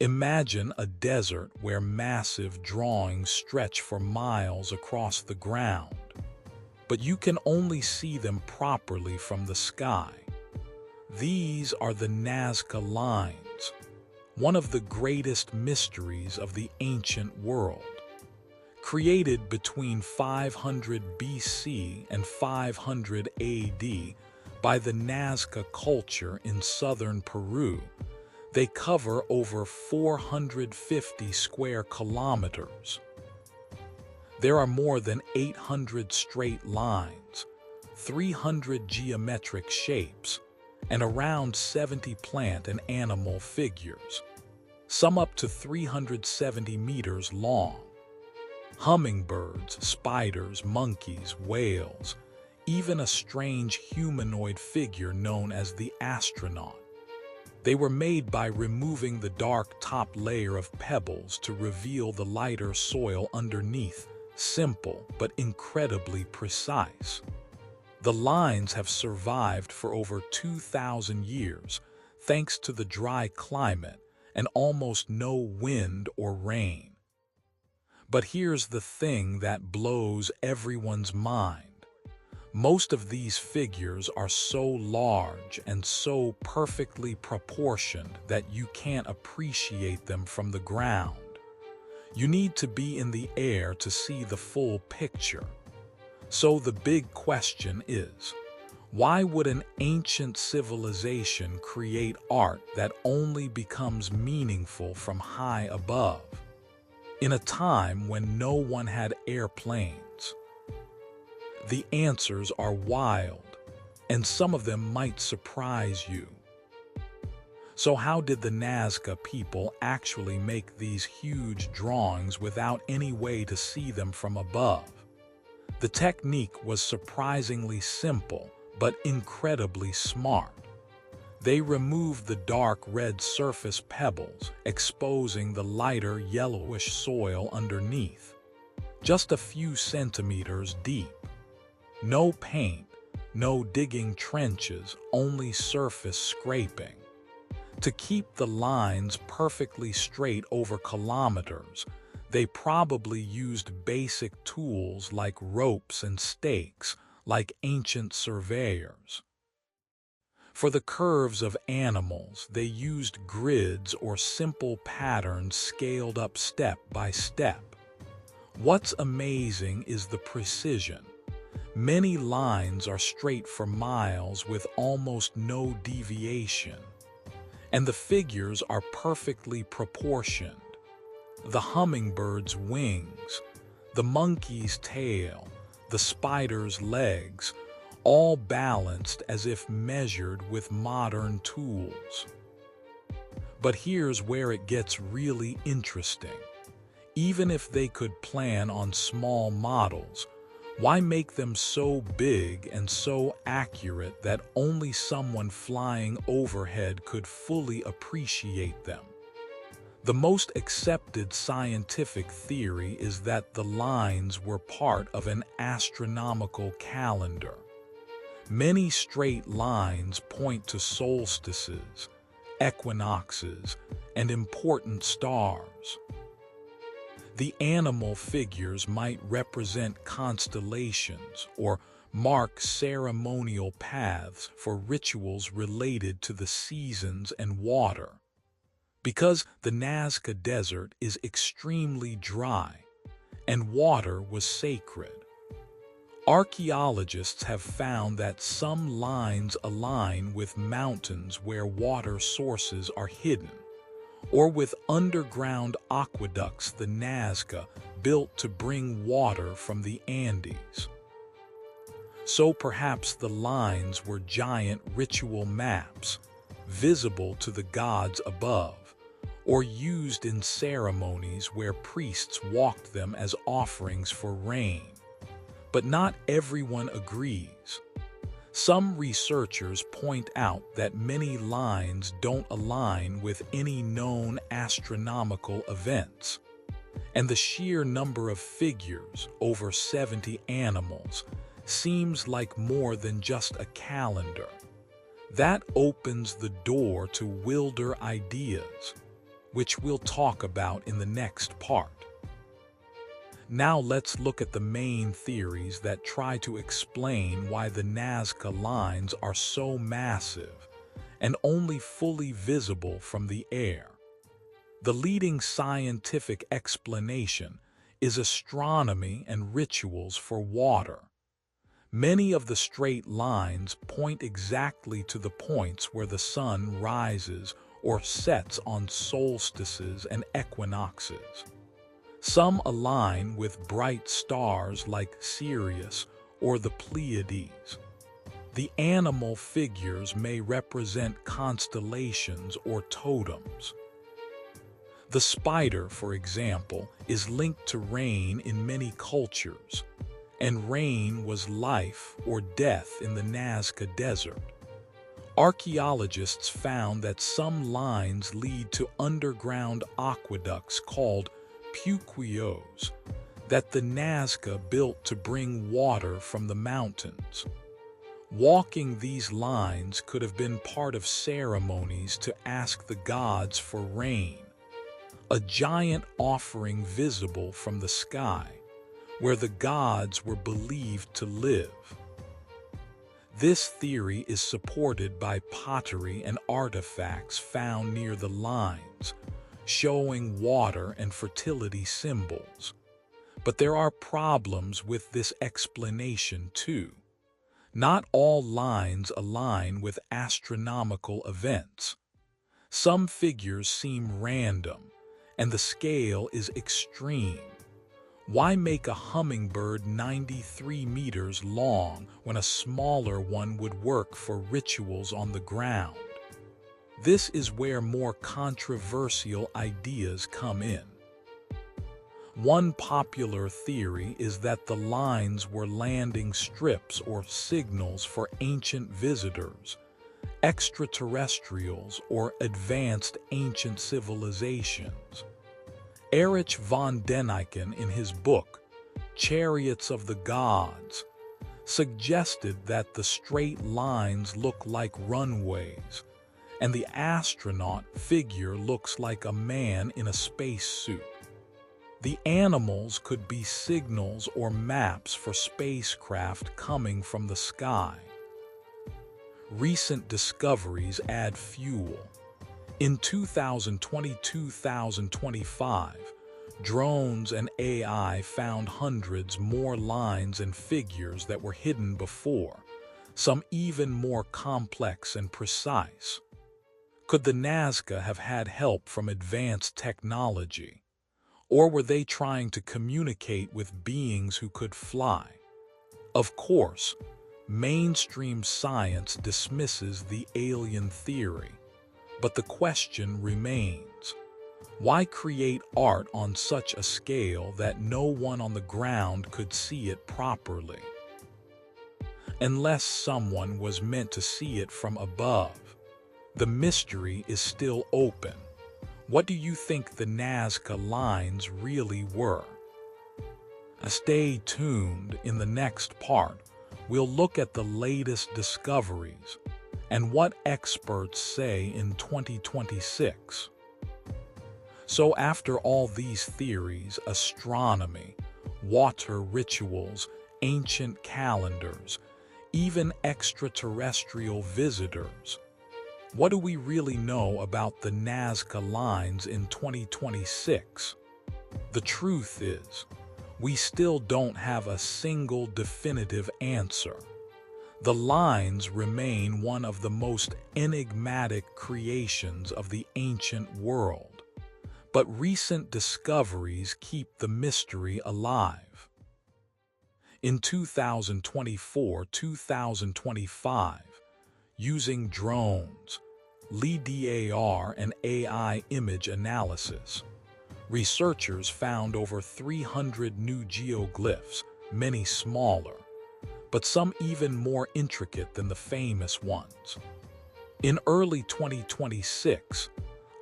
Imagine a desert where massive drawings stretch for miles across the ground, but you can only see them properly from the sky. These are the Nazca Lines, one of the greatest mysteries of the ancient world. Created between 500 BC and 500 AD by the Nazca culture in southern Peru, they cover over 450 square kilometers. There are more than 800 straight lines, 300 geometric shapes, and around 70 plant and animal figures, some up to 370 meters long. Hummingbirds, spiders, monkeys, whales, even a strange humanoid figure known as the astronaut. They were made by removing the dark top layer of pebbles to reveal the lighter soil underneath, simple but incredibly precise. The lines have survived for over 2,000 years thanks to the dry climate and almost no wind or rain. But here's the thing that blows everyone's mind. Most of these figures are so large and so perfectly proportioned that you can't appreciate them from the ground. You need to be in the air to see the full picture. So the big question is, why would an ancient civilization create art that only becomes meaningful from high above, in a time when no one had airplanes? The answers are wild, and some of them might surprise you. So how did the Nazca people actually make these huge drawings without any way to see them from above? The technique was surprisingly simple, but incredibly smart. They removed the dark red surface pebbles, exposing the lighter yellowish soil underneath, just a few centimeters deep. No paint, no digging trenches, only surface scraping. To keep the lines perfectly straight over kilometers, they probably used basic tools like ropes and stakes, like ancient surveyors. For the curves of animals, they used grids or simple patterns scaled up step by step. What's amazing is the precision. Many lines are straight for miles with almost no deviation, and the figures are perfectly proportioned. The hummingbird's wings, the monkey's tail, the spider's legs, all balanced as if measured with modern tools. But here's where it gets really interesting. Even if they could plan on small models, why make them so big and so accurate that only someone flying overhead could fully appreciate them? The most accepted scientific theory is that the lines were part of an astronomical calendar. Many straight lines point to solstices, equinoxes, and important stars. The animal figures might represent constellations or mark ceremonial paths for rituals related to the seasons and water. Because the Nazca Desert is extremely dry, and water was sacred, archaeologists have found that some lines align with mountains where water sources are hidden, or with underground aqueducts the Nazca built to bring water from the Andes. So perhaps the lines were giant ritual maps, visible to the gods above, or used in ceremonies where priests walked them as offerings for rain. But not everyone agrees. Some researchers point out that many lines don't align with any known astronomical events, and the sheer number of figures, over 70 animals, seems like more than just a calendar. That opens the door to wilder ideas. which we'll talk about in the next part. Now let's look at the main theories that try to explain why the Nazca Lines are so massive and only fully visible from the air. The leading scientific explanation is astronomy and rituals for water. Many of the straight lines point exactly to the points where the sun rises or sets on solstices and equinoxes. Some align with bright stars like Sirius or the Pleiades. The animal figures may represent constellations or totems. The spider, for example, is linked to rain in many cultures, and rain was life or death in the Nazca Desert. Archaeologists found that some lines lead to underground aqueducts called puquios that the Nazca built to bring water from the mountains. Walking these lines could have been part of ceremonies to ask the gods for rain, a giant offering visible from the sky, where the gods were believed to live. This theory is supported by pottery and artifacts found near the lines, showing water and fertility symbols. But there are problems with this explanation too. Not all lines align with astronomical events. Some figures seem random, and the scale is extreme. Why make a hummingbird 93 meters long when a smaller one would work for rituals on the ground? This is where more controversial ideas come in. One popular theory is that the lines were landing strips or signals for ancient visitors, extraterrestrials, or advanced ancient civilizations. Erich von Däniken, in his book, Chariots of the Gods, suggested that the straight lines look like runways, and the astronaut figure looks like a man in a spacesuit. The animals could be signals or maps for spacecraft coming from the sky. Recent discoveries add fuel. In 2020-2025, drones and AI found hundreds more lines and figures that were hidden before, some even more complex and precise. Could the Nazca have had help from advanced technology? Or were they trying to communicate with beings who could fly? Of course, mainstream science dismisses the alien theory, but the question remains: why create art on such a scale that no one on the ground could see it properly? Unless someone was meant to see it from above, the mystery is still open. What do you think the Nazca Lines really were? Stay tuned. In the next part, we'll look at the latest discoveries and what experts say in 2026. So after all these theories, astronomy, water rituals, ancient calendars, even extraterrestrial visitors, what do we really know about the Nazca Lines in 2026? The truth is, we still don't have a single definitive answer. The lines remain one of the most enigmatic creations of the ancient world, but recent discoveries keep the mystery alive. In 2024-2025, using drones, LiDAR, and AI image analysis, researchers found over 300 new geoglyphs, many smaller, but some even more intricate than the famous ones. In early 2026,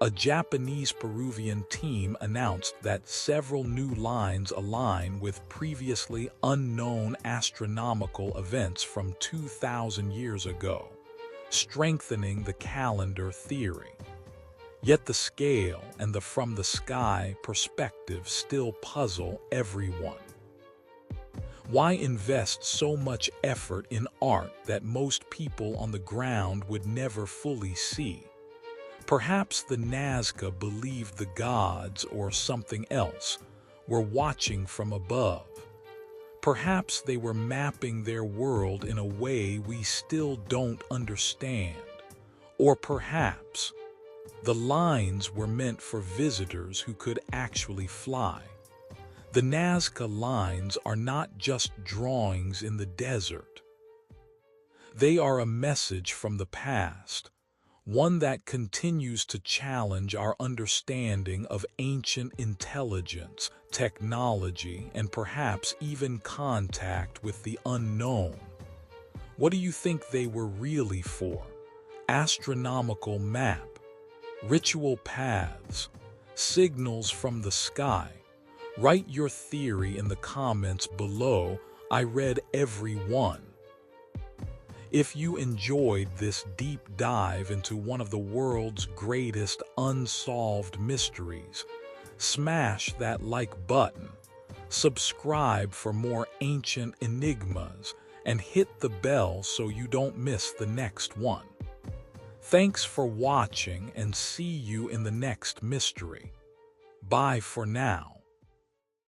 a Japanese-Peruvian team announced that several new lines align with previously unknown astronomical events from 2,000 years ago, strengthening the calendar theory. Yet the scale and the from the sky perspective still puzzle everyone. Why invest so much effort in art that most people on the ground would never fully see? Perhaps the Nazca believed the gods or something else were watching from above. Perhaps they were mapping their world in a way we still don't understand. Or perhaps the lines were meant for visitors who could actually fly. The Nazca Lines are not just drawings in the desert. They are a message from the past, one that continues to challenge our understanding of ancient intelligence, technology, and perhaps even contact with the unknown. What do you think they were really for? Astronomical map, ritual paths, signals from the sky? Write your theory in the comments below. I read every one. If you enjoyed this deep dive into one of the world's greatest unsolved mysteries, smash that like button, subscribe for more ancient enigmas, and hit the bell so you don't miss the next one. Thanks for watching and see you in the next mystery. Bye for now.